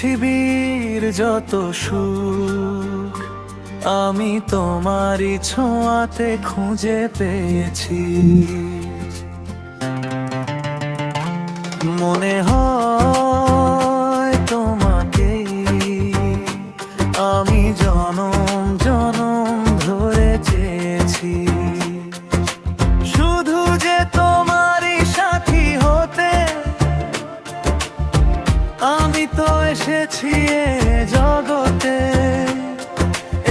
পৃথিবীর যত সুখ আমি তোমারই ছোঁয়াতে খুঁজে পেয়েছি। মনে হয় তোমাকেই আমি জনম জনম ধরে চেয়েছি। শুধু যে তোমারই সাথী হতে আমি তো এসেছি এ জগতে।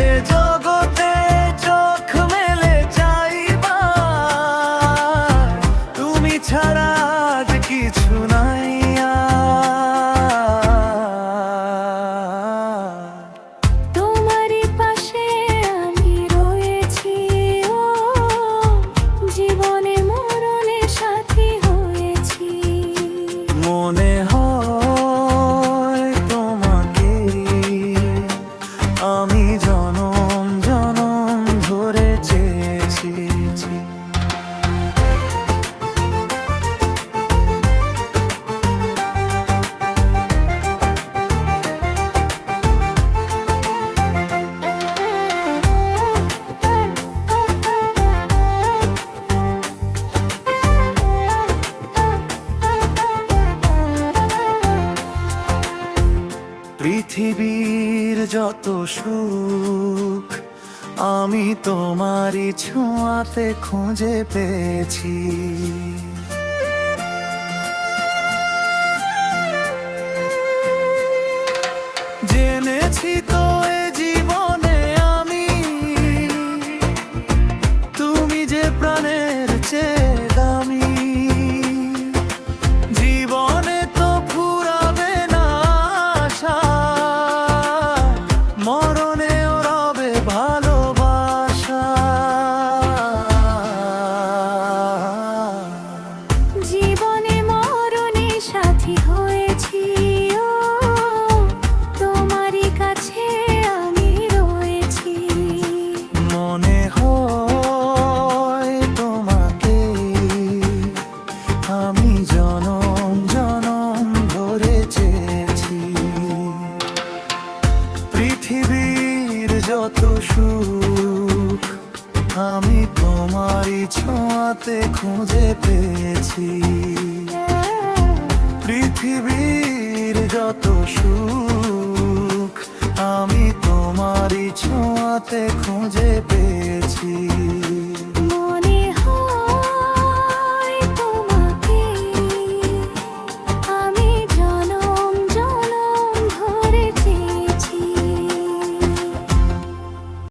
এ জগতে চোখ মেলে চাইবার তুমি ছাড়া আজ কিছু নাই আর। তোমারই পাশে আমি রয়েছি, ও জীবনে মরণে সাথী হয়েছি। মনে হয় তোমাকেই আমি জনম জনম ধরে চেয়েছি। পৃথিবীর যত সুখ আমি তোমারই ছোঁয়াতে খুঁজে পেয়েছি। জেনেছি তো এ জীবনে আমি তুমি যে প্রাণের চেয়ে দামি। জীবনে তো ফুরাবে না আশা, মরণেও রবে ভালোবাসা। জীবনে মরণে সাথী হয়েছি, ও তোমারই কাছে আমি রয়েছি। মনে হয় তোমাকেই আমি জনম জনম ধরে চেয়েছি। পৃথিবীর যত সুখ আমি তোমারই ছোঁয়াতে খুঁজে পেয়েছি। পৃথিবীর যত সুখ আমি তোমারই ছোঁয়াতে খুঁজে পেয়েছি।